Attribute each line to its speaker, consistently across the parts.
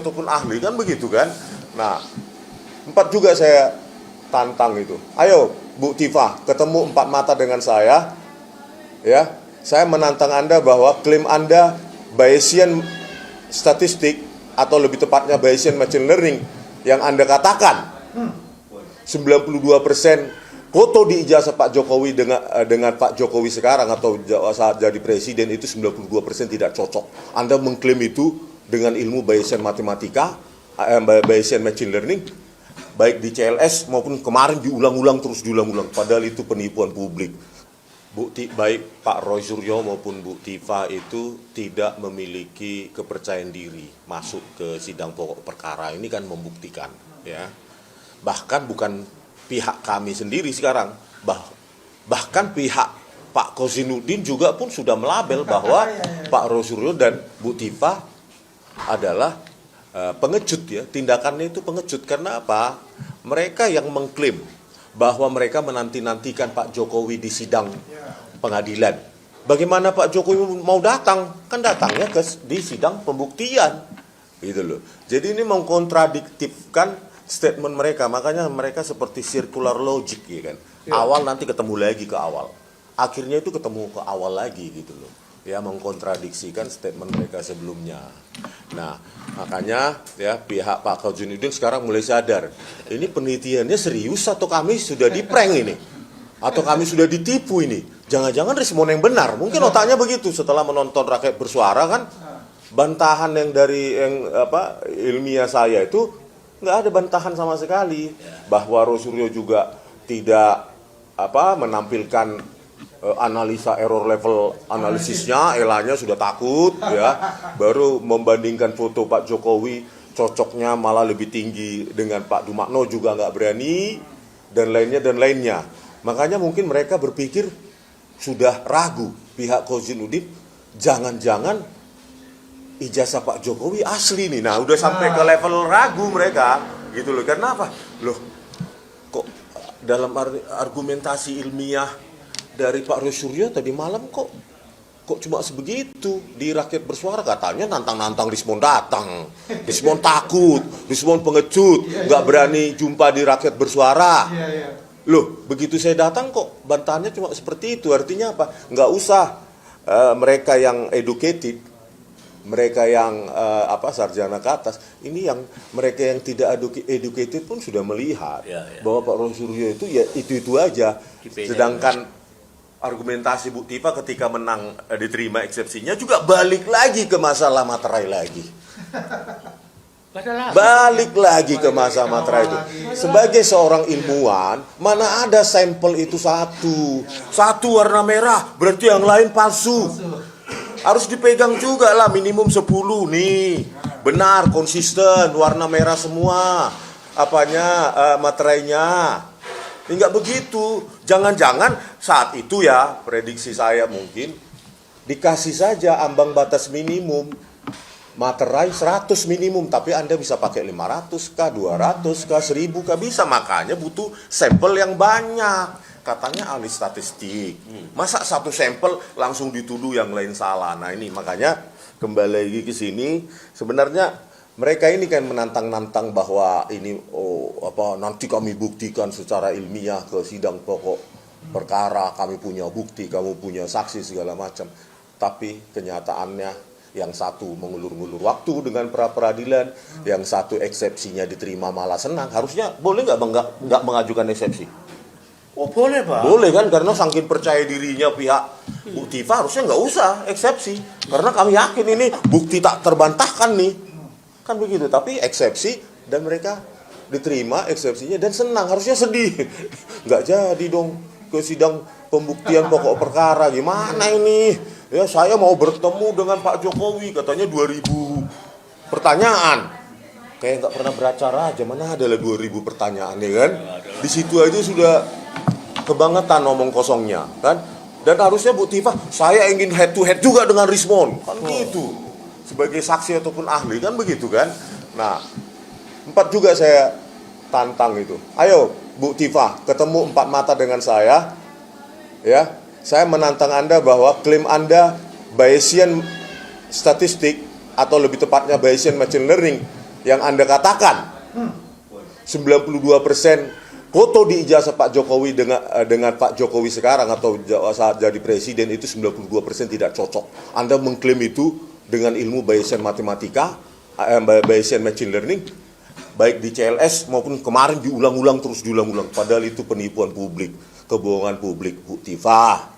Speaker 1: ataupun ahli kan begitu kan. Nah, 4 juga saya tantang itu. Ayo Bu Tifah, ketemu 4 mata dengan saya, ya. Saya menantang Anda bahwa klaim Anda Bayesian statistik atau lebih tepatnya Bayesian machine learning yang Anda katakan 92% foto di ijazah Pak Jokowi dengan Pak Jokowi sekarang atau saat jadi presiden itu 92% tidak cocok. Anda mengklaim itu dengan ilmu Bayesian matematika, Bayesian machine learning, baik di CLS maupun kemarin diulang-ulang terus diulang-ulang. Padahal itu penipuan publik. Baik Pak Roy Suryo maupun Bu Tifah itu tidak memiliki kepercayaan diri masuk ke sidang pokok perkara. Ini kan membuktikan, ya. Bahkan bukan pihak kami sendiri sekarang, bahkan pihak Pak Kozinuddin juga pun sudah melabel bahwa Pak Roy Suryo dan Bu Tifah adalah pengecut, ya. Tindakannya itu pengecut. Karena apa? Mereka yang mengklaim bahwa mereka menanti-nantikan Pak Jokowi di sidang pengadilan. Bagaimana Pak Jokowi mau datang? Kan datangnya di sidang pembuktian. Gitu loh. Jadi ini mengkontradiktifkan statement mereka. Makanya mereka seperti circular logic, ya kan. Awal nanti ketemu lagi ke awal. Akhirnya itu ketemu ke awal lagi gitu loh. Ya, mengkontradiksikan statement mereka sebelumnya. Nah, makanya ya pihak Pak Kozinuddin sekarang mulai sadar. Ini penelitiannya serius atau kami sudah di-prank ini? Atau kami sudah ditipu ini? Jangan-jangan Rismon yang benar. Mungkin otaknya begitu setelah menonton Rakyat Bersuara kan. Bantahan yang dari ilmiah saya itu nggak ada bantahan sama sekali. Bahwa Roy Suryo juga tidak menampilkan analisa error level analisisnya, Elanya sudah takut, ya. Baru membandingkan foto Pak Jokowi, cocoknya malah lebih tinggi dengan Pak Dumakno juga nggak berani, dan lainnya. Makanya mungkin mereka berpikir sudah ragu pihak Kozinuddin, jangan-jangan ijazah Pak Jokowi asli nih. Nah, udah sampai ke level ragu mereka, gitu loh. Karena apa? Loh, kok dalam argumentasi ilmiah dari Pak Roy Suryo tadi malam kok cuma sebegitu di Rakyat Bersuara, katanya nantang-nantang Rismon datang, Rismon takut, Rismon pengecut, nggak berani jumpa di Rakyat Bersuara. Loh, begitu saya datang kok bantahannya cuma seperti itu. Artinya apa? Nggak usah mereka yang educated, mereka yang sarjana ke atas, ini yang mereka yang tidak educated pun sudah melihat bahwa Pak Roy Suryo itu ya itu aja. Sedangkan argumentasi Bu Tifah ketika menang diterima eksepsinya juga balik lagi ke masalah materai lagi. Balik lagi ke masa materai itu. Sebagai seorang ilmuwan, mana ada sampel itu satu warna merah, berarti yang lain palsu. Harus dipegang juga lah minimum 10 nih. Benar, konsisten, warna merah semua. Materainya. Enggak begitu. Jangan-jangan saat itu ya, prediksi saya mungkin dikasih saja ambang batas minimum. Materai 100 minimum, tapi Anda bisa pakai 500 kah, 200 kah, 1000 kah, bisa. Makanya butuh sampel yang banyak. Katanya ahli statistik. Masa satu sampel langsung dituduh yang lain salah. Nah, ini makanya kembali lagi ke sini, sebenarnya mereka ini kan menantang-nantang bahwa ini nanti kami buktikan secara ilmiah ke sidang pokok perkara, kami punya bukti, kamu punya saksi segala macam. Tapi kenyataannya yang satu mengulur-ngulur waktu dengan pra-peradilan, yang satu eksepsinya diterima malah senang. Harusnya boleh nggak mengajukan eksepsi?
Speaker 2: Oh boleh Pak.
Speaker 1: Boleh kan, karena saking percaya dirinya pihak Bu Tifah harusnya nggak usah eksepsi. Karena kami yakin ini bukti tak terbantahkan nih. Kan begitu, tapi eksepsi dan mereka diterima eksepsinya dan senang. Harusnya sedih. Nggak jadi dong ke sidang pembuktian pokok perkara. Gimana ini? Ya, saya mau bertemu dengan Pak Jokowi, katanya 2000 pertanyaan. Kayak nggak pernah beracara aja, mana ada 2000 pertanyaan, ya kan? Di situ aja sudah kebangetan ngomong kosongnya, kan? Dan harusnya Bu Tifah, saya ingin head to head juga dengan Rismon, kan gitu. Sebagai saksi ataupun ahli, kan begitu kan? Nah, 4 juga saya tantang itu. Ayo Bu Tifah, ketemu 4 mata dengan saya, ya. Saya menantang Anda bahwa klaim Anda Bayesian statistik atau lebih tepatnya Bayesian machine learning yang Anda katakan 92% foto di ijazah Pak Jokowi dengan Pak Jokowi sekarang atau saat jadi presiden itu 92% tidak cocok. Anda mengklaim itu dengan ilmu Bayesian matematika, Bayesian machine learning, baik di CLS maupun kemarin diulang-ulang terus diulang-ulang. Padahal itu penipuan publik, kebohongan publik. Bu Tifah,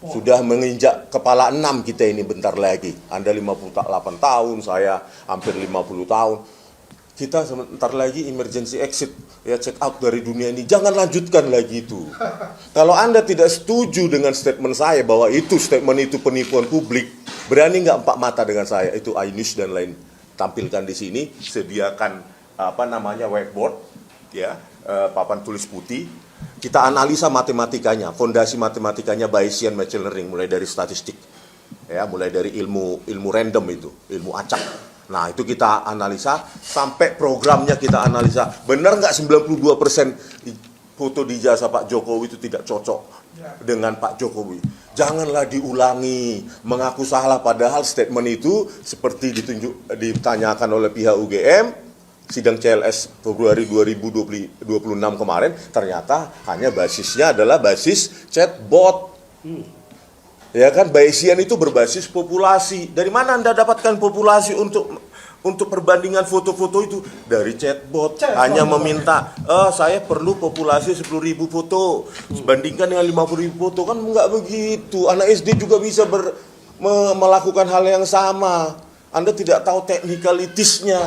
Speaker 1: sudah menginjak kepala 6 kita ini bentar lagi. Anda 58 tahun, saya hampir 50 tahun. Kita sebentar lagi emergency exit, ya check out dari dunia ini. Jangan lanjutkan lagi itu. Kalau Anda tidak setuju dengan statement saya bahwa statement itu penipuan publik, berani nggak empat mata dengan saya? Itu iNews dan lain tampilkan di sini. Sediakan whiteboard, ya, papan tulis putih. Kita analisa matematikanya, fondasi matematikanya Bayesian machine learning, mulai dari statistik, ya, mulai dari ilmu random itu, ilmu acak. Nah, itu kita analisa, sampai programnya kita analisa. Benar nggak 92% foto di ijazah Pak Jokowi itu tidak cocok dengan Pak Jokowi? Janganlah diulangi, mengaku salah, padahal statement itu seperti ditanyakan oleh pihak UGM, sidang CLS Februari 2026 kemarin, ternyata hanya basisnya adalah basis chatbot. Ya kan, Bayesian itu berbasis populasi. Dari mana Anda dapatkan populasi untuk perbandingan foto-foto itu? Dari chatbot. Hanya meminta, saya perlu populasi 10.000 foto, bandingkan dengan 50.000 foto. Kan enggak begitu. Anak SD juga bisa melakukan hal yang sama. Anda tidak tahu teknikalitisnya.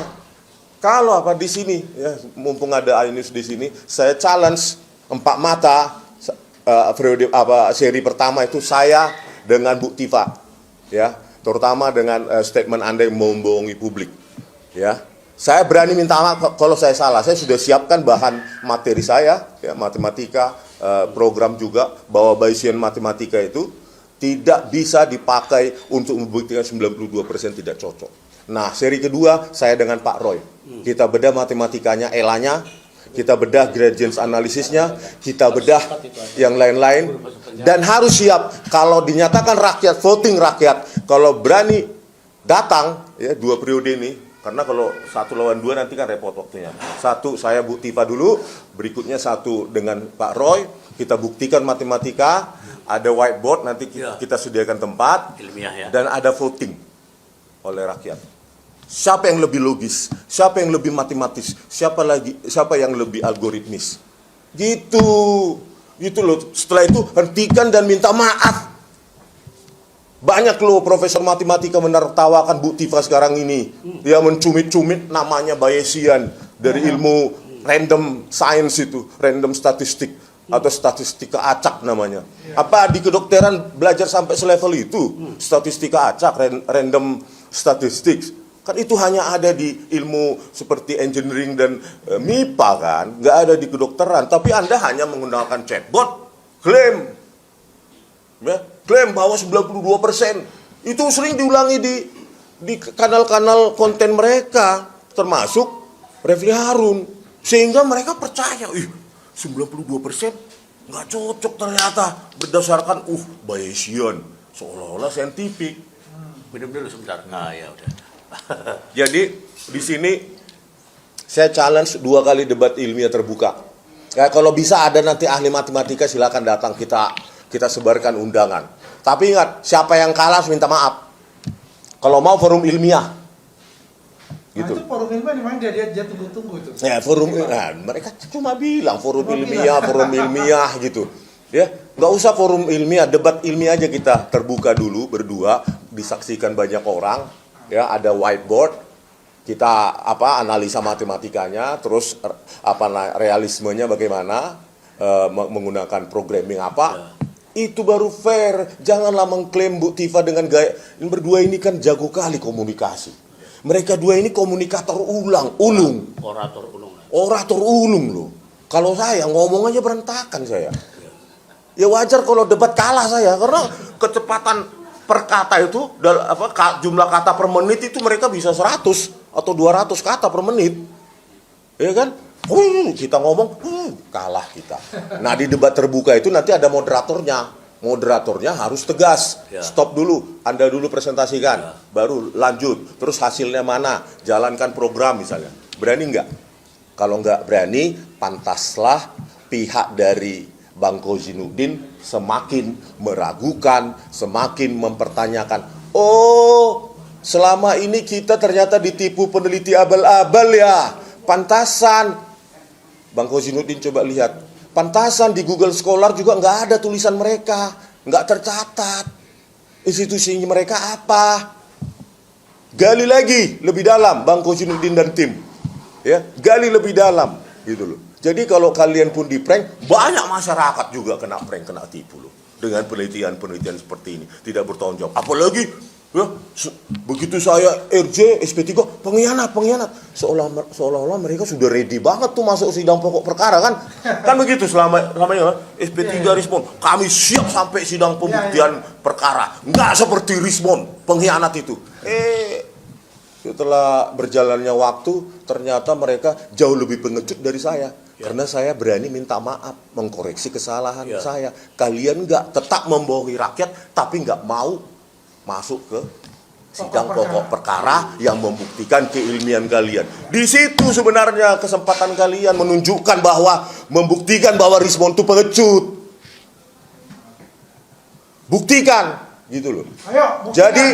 Speaker 1: Kalau di sini, ya, mumpung ada iNews di sini, saya challenge empat mata, seri pertama itu saya dengan Bu Tifah, ya, terutama dengan statement Anda yang membohongi publik, ya. Saya berani minta maaf kalau saya salah. Saya sudah siapkan bahan materi saya, ya, matematika, program juga, bahwa Bayesian matematika itu tidak bisa dipakai untuk membuktikan 92% tidak cocok. Nah, seri kedua saya dengan Pak Roy. Kita bedah matematikanya, elanya, kita bedah gradients analisisnya, kita bedah yang lain-lain, dan harus siap kalau dinyatakan rakyat, voting rakyat, kalau berani datang, ya, 2 periode ini, karena kalau 1 lawan 2 nanti kan repot waktunya. 1 saya Bu Tifah dulu, berikutnya 1 dengan Pak Roy, kita buktikan matematika, ada whiteboard, nanti kita sediakan tempat,
Speaker 2: ilmiah, ya, dan
Speaker 1: ada voting oleh rakyat. Siapa yang lebih logis, siapa yang lebih matematis, siapa yang lebih algoritmis. Gitu loh. Setelah itu hentikan dan minta maaf. Banyak loh profesor matematika menertawakan Bu Tifah sekarang ini. Dia mencumit-cumit namanya Bayesian dari ilmu random science itu, random statistik atau statistika acak namanya. Apa di kedokteran belajar sampai selevel itu? Statistika acak, random statistics. Kan itu hanya ada di ilmu seperti engineering dan MIPA kan, nggak ada di kedokteran. Tapi Anda hanya menggunakan chatbot, klaim bahwa 92%. Itu sering diulangi di kanal-kanal konten mereka, termasuk Refli Harun. Sehingga mereka percaya, 92% nggak cocok ternyata, berdasarkan Bayesian, seolah-olah saintifik.
Speaker 2: minum dulu sebentar. Nah, ya udah.
Speaker 1: Jadi di sini saya challenge 2 kali debat ilmiah terbuka. Ya, kalau bisa ada nanti ahli matematika silakan datang, kita sebarkan undangan. Tapi ingat, siapa yang kalah minta maaf. Kalau mau forum ilmiah. Gitu.
Speaker 3: Nah, itu forum ilmiah memang dia tunggu-tunggu itu.
Speaker 1: Ya, mereka cuma bilang forum ilmiah gitu. Ya, nggak usah forum ilmiah, debat ilmiah aja kita terbuka dulu berdua, disaksikan banyak orang. Ya, ada whiteboard, kita analisa matematikanya, terus realismenya bagaimana, menggunakan programming apa, itu baru fair. Janganlah mengklaim Bu Tifah dengan gaya, ini berdua ini kan jago kali komunikasi. Mereka 2 ini komunikator ulung. Orator ulung loh. Kalau saya ngomong aja berantakan saya. Ya wajar kalau debat kalah saya, karena kecepatan per kata itu, jumlah kata per menit itu mereka bisa 100 atau 200 kata per menit. Ya kan? Kita ngomong, kalah kita. Nah, di debat terbuka itu nanti ada moderatornya. moderatornya harus tegas.
Speaker 2: Ya.
Speaker 1: Stop dulu, Anda dulu presentasikan, baru lanjut. Terus hasilnya mana? Jalankan program misalnya. Berani nggak? Kalau nggak berani, pantaslah pihak dari Bang Kozinuddin semakin meragukan, semakin mempertanyakan. Oh, selama ini kita ternyata ditipu peneliti abal-abal ya. Pantasan. Bang Kozinuddin coba lihat. Pantasan di Google Scholar juga nggak ada tulisan mereka. Nggak tercatat. Institusinya mereka apa? Gali lagi, lebih dalam, Bang Kozinuddin dan tim. Ya, gali lebih dalam gitu loh. Jadi kalau kalian pun di prank, banyak masyarakat juga kena prank, kena tipu loh. Dengan penelitian-penelitian seperti ini, tidak bertanggung jawab. Apalagi ya, begitu saya RJ, SP3, pengkhianat. Seolah-olah mereka sudah ready banget tuh masuk sidang pokok perkara kan. Kan begitu selamanya SP3 respon, kami siap sampai sidang pembuktian perkara. Nggak seperti respon pengkhianat itu. Setelah berjalannya waktu, ternyata mereka jauh lebih pengecut dari saya. Karena saya berani minta maaf, mengkoreksi kesalahan saya. Kalian nggak tetap membohongi rakyat, tapi nggak mau masuk ke sidang pokok perkara yang membuktikan keilmian kalian. Di situ sebenarnya kesempatan kalian menunjukkan bahwa, membuktikan bahwa Rismon itu pengecut. Buktikan, gitu loh.
Speaker 3: Ayo, buktikan.
Speaker 1: Jadi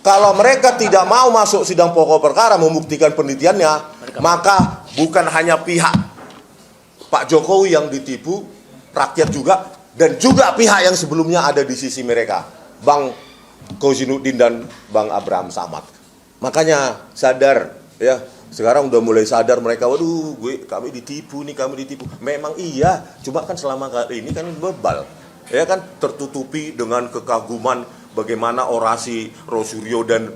Speaker 1: kalau mereka tidak mau masuk sidang pokok perkara membuktikan penelitiannya, maka bukan hanya pihak Pak Jokowi yang ditipu, rakyat juga, dan juga pihak yang sebelumnya ada di sisi mereka, Bang Kozinuddin dan Bang Abraham Samad. Makanya sadar ya, sekarang udah mulai sadar mereka, waduh, kami ditipu. Memang iya, cuma kan selama kali ini kan bebal, ya kan, tertutupi dengan kekaguman bagaimana orasi Rosuryo dan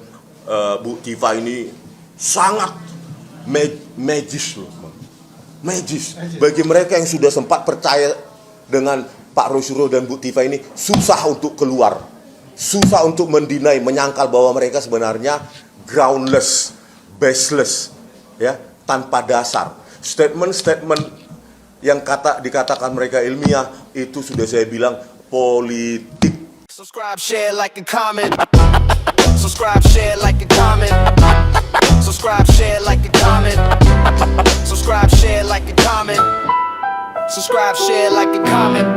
Speaker 1: Bu Tifa ini sangat magis loh. Magis. Bagi mereka yang sudah sempat percaya dengan Pak Rosuryo dan Bu Tifa ini, susah untuk keluar. Susah untuk mendinai, menyangkal bahwa mereka sebenarnya groundless, baseless, ya, tanpa dasar. Statement-statement yang dikatakan mereka ilmiah itu sudah saya bilang politik.
Speaker 4: Subscribe, share, like, and comment. Subscribe, share, like, and comment. Subscribe, share, like, and comment. Subscribe, share, like, and comment. Subscribe, share, like, and comment.